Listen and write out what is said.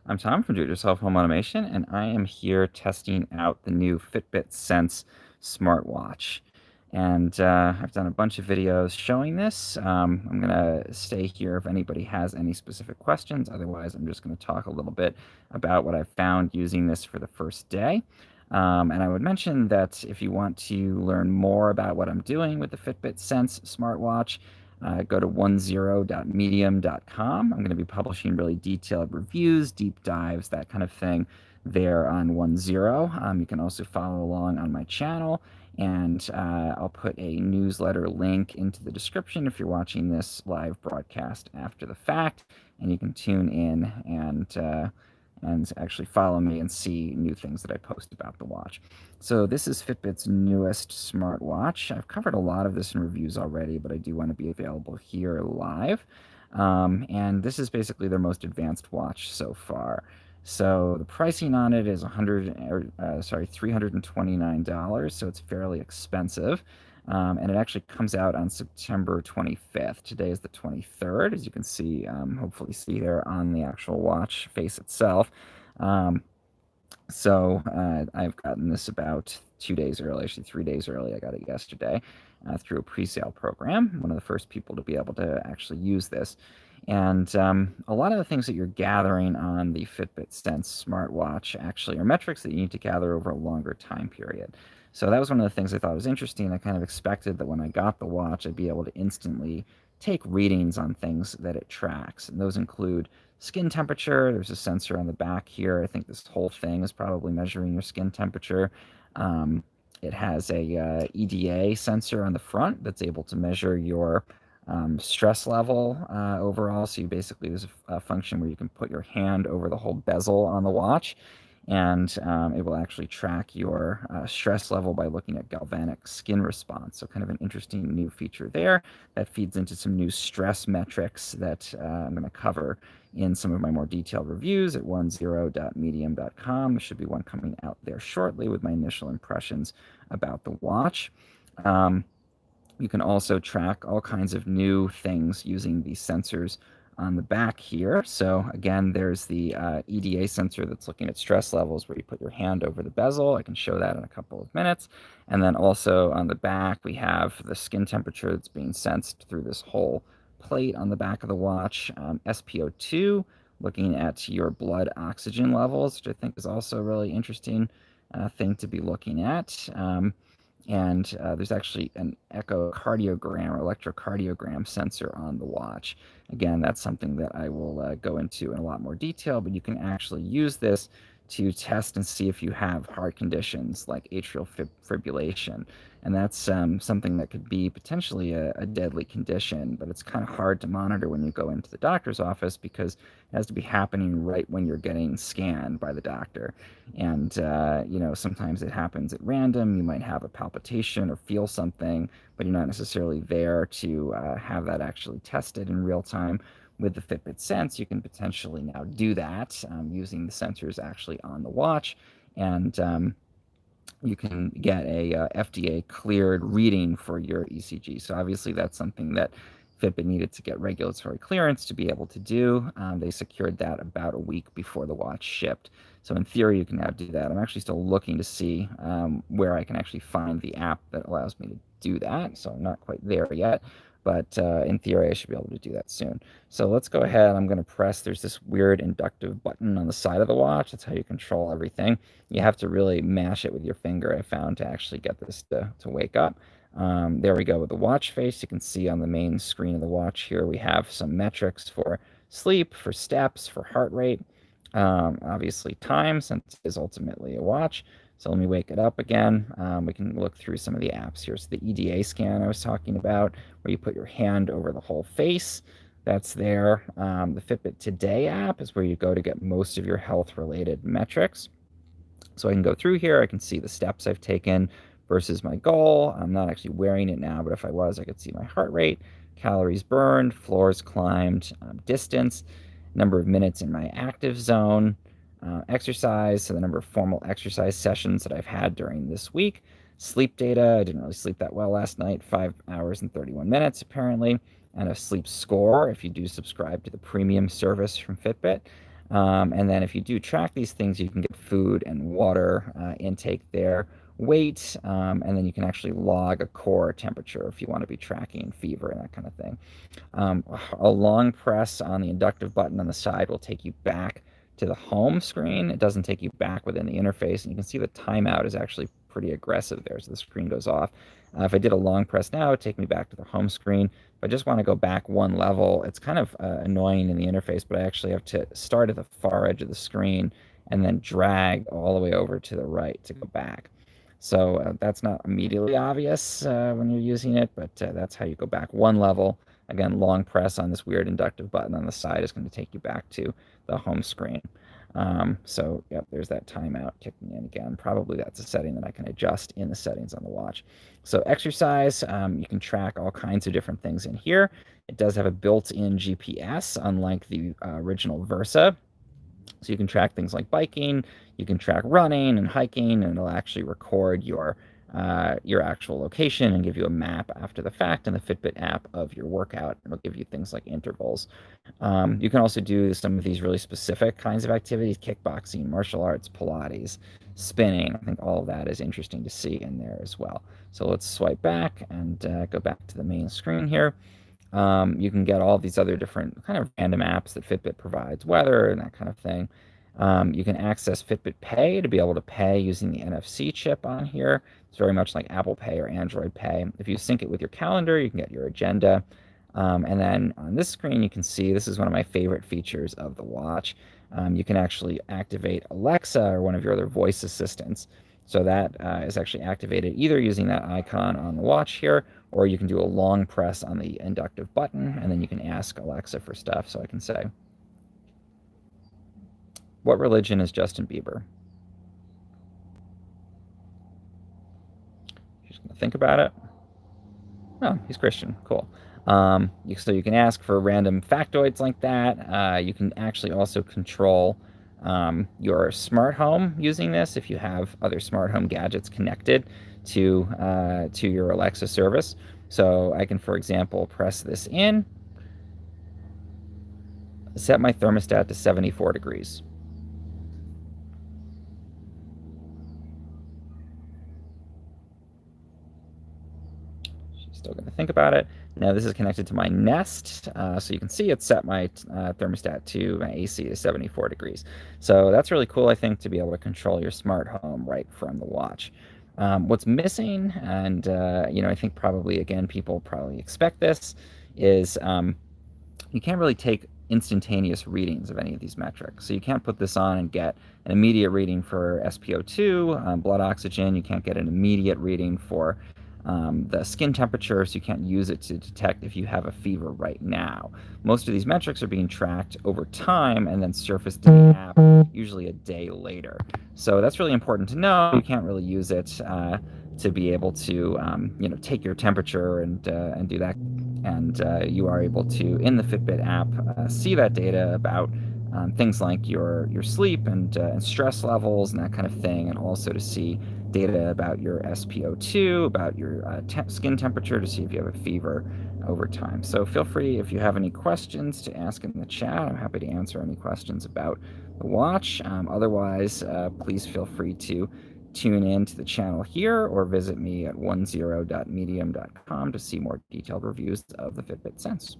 I'm Tom from Do-It-Yourself Home Automation, and I am here testing out the new Fitbit Sense smartwatch. And I've done a bunch of videos showing this. I'm going to stay here if anybody has any specific questions. Otherwise, I'm just going to talk a little bit about what I've found using this for the first day. And I would mention that if you want to learn more about what I'm doing with the Fitbit Sense smartwatch, go to 10.medium.com. I'm going to be publishing really detailed reviews, deep dives, that kind of thing there on 10. You can also follow along on my channel, and I'll put a newsletter link into the description if you're watching this live broadcast after the fact, and you can tune in and actually follow me and see new things that I post about the watch. So this is Fitbit's newest smartwatch. I've covered a lot of this in reviews already, but I do want to be available here live. And this is basically their most advanced watch so far. So the pricing on it is $329, so it's fairly expensive. And it actually comes out on September 25th. Today is the 23rd, as you can see, hopefully see there on the actual watch face itself. I've gotten this about 2 days early, actually 3 days early. I got it yesterday through a pre-sale program. One of the first people to be able to actually use this. And a lot of the things that you're gathering on the Fitbit Sense smartwatch actually are metrics that you need to gather over a longer time period. So that was one of the things I thought was interesting. I kind of expected that when I got the watch, I'd be able to instantly take readings on things that it tracks. And those include skin temperature. There's a sensor on the back here. I think this whole thing is probably measuring your skin temperature. It has a EDA sensor on the front that's able to measure your stress level overall. So you basically, there's a function where you can put your hand over the whole bezel on the watch, and it will actually track your stress level by looking at galvanic skin response. So kind of an interesting new feature there that feeds into some new stress metrics that I'm going to cover in some of my more detailed reviews at 10.medium.com. There should be one coming out there shortly with my initial impressions about the watch. You can also track all kinds of new things using these sensors on the back here. So again, there's the EDA sensor that's looking at stress levels where you put your hand over the bezel. I can show that in a couple of minutes. And then also on the back, we have the skin temperature that's being sensed through this whole plate on the back of the watch. SpO2, looking at your blood oxygen levels, which I think is also a really interesting thing to be looking at. And there's actually an echocardiogram or electrocardiogram sensor on the watch. Again, that's something that I will go into in a lot more detail, but you can actually use this to test and see if you have heart conditions like atrial fibrillation. And that's something that could be potentially a deadly condition, but it's kind of hard to monitor when you go into the doctor's office because it has to be happening right when you're getting scanned by the doctor. And, sometimes it happens at random. You might have a palpitation or feel something, but you're not necessarily there to have that actually tested in real time. With the Fitbit Sense, you can potentially now do that using the sensors actually on the watch, and you can get a FDA cleared reading for your ECG. So obviously that's something that Fitbit needed to get regulatory clearance to be able to do. They secured that about a week before the watch shipped. So in theory, you can now do that. I'm actually still looking to see where I can actually find the app that allows me to do that. So I'm not quite there yet, but in theory, I should be able to do that soon. So let's go ahead. I'm going to press, there's this weird inductive button on the side of the watch. That's how you control everything. You have to really mash it with your finger, I found, to actually get this to wake up. There we go with the watch face. You can see on the main screen of the watch here, we have some metrics for sleep, for steps, for heart rate, obviously time, since it is ultimately a watch. So let me wake it up again. We can look through some of the apps here. So the EDA scan I was talking about, where you put your hand over the whole face, that's there. The Fitbit Today app is where you go to get most of your health-related metrics. So I can go through here. I can see the steps I've taken versus my goal. I'm not actually wearing it now, but if I was, I could see my heart rate, calories burned, floors climbed, distance, number of minutes in my active zone, exercise, so the number of formal exercise sessions that I've had during this week, sleep data. I didn't really sleep that well last night, 5 hours and 31 minutes apparently, and a sleep score if you do subscribe to the premium service from Fitbit. And then if you do track these things, you can get food and water intake there, weight, and then you can actually log a core temperature if you want to be tracking fever and that kind of thing. Um, a long press on the inductive button on the side will take you back to the home screen. It doesn't take you back within the interface. And you can see the timeout is actually pretty aggressive there. So the screen goes off. If I did a long press now, it would take me back to the home screen. If I just want to go back one level, it's kind of annoying in the interface, but I actually have to start at the far edge of the screen and then drag all the way over to the right to go back. So that's not immediately obvious when you're using it, but that's how you go back one level. Again, long press on this weird inductive button on the side is going to take you back to the home screen. So, yep, there's that timeout kicking in again. Probably that's a setting that I can adjust in the settings on the watch. So exercise, you can track all kinds of different things in here. It does have a built-in GPS, unlike the original Versa. So you can track things like biking, you can track running and hiking, and it'll actually record your actual location and give you a map after the fact in the Fitbit app of your workout. It'll give you things like intervals. You can also do some of these really specific kinds of activities: kickboxing, martial arts, Pilates, spinning. I think all of that is interesting to see in there as well. So let's swipe back and go back to the main screen here. You can get all these other different kind of random apps that Fitbit provides, weather and that kind of thing. You can access Fitbit Pay to be able to pay using the NFC chip on here. It's very much like Apple Pay or Android Pay. If you sync it with your calendar, you can get your agenda. And then on this screen, you can see this is one of my favorite features of the watch. You can actually activate Alexa or one of your other voice assistants. So that is actually activated either using that icon on the watch here, or you can do a long press on the inductive button, and then you can ask Alexa for stuff. So I can say, what religion is Justin Bieber? She's going to think about it. Oh, he's Christian. Cool. So you can ask for random factoids like that. You can actually also control your smart home using this if you have other smart home gadgets connected to your Alexa service. So I can, for example, press this in, set my thermostat to 74 degrees. Still going to think about it. Now this is connected to my Nest, so you can see it's set my thermostat to my AC to 74 degrees. So that's really cool, I think, to be able to control your smart home right from the watch. What's missing, and I think probably, again, people probably expect this, is you can't really take instantaneous readings of any of these metrics. So you can't put this on and get an immediate reading for SpO2, blood oxygen. You can't get an immediate reading for the skin temperature, so you can't use it to detect if you have a fever right now. Most of these metrics are being tracked over time and then surfaced to the app usually a day later. So that's really important to know. You can't really use it to be able to take your temperature and do that. And you are able to, in the Fitbit app, see that data about things like your sleep and stress levels and that kind of thing, and also to see data about your SpO2, about your skin temperature, to see if you have a fever over time. So feel free, if you have any questions, to ask in the chat. I'm happy to answer any questions about the watch. Otherwise, please feel free to tune in to the channel here or visit me at 10.medium.com to see more detailed reviews of the Fitbit Sense.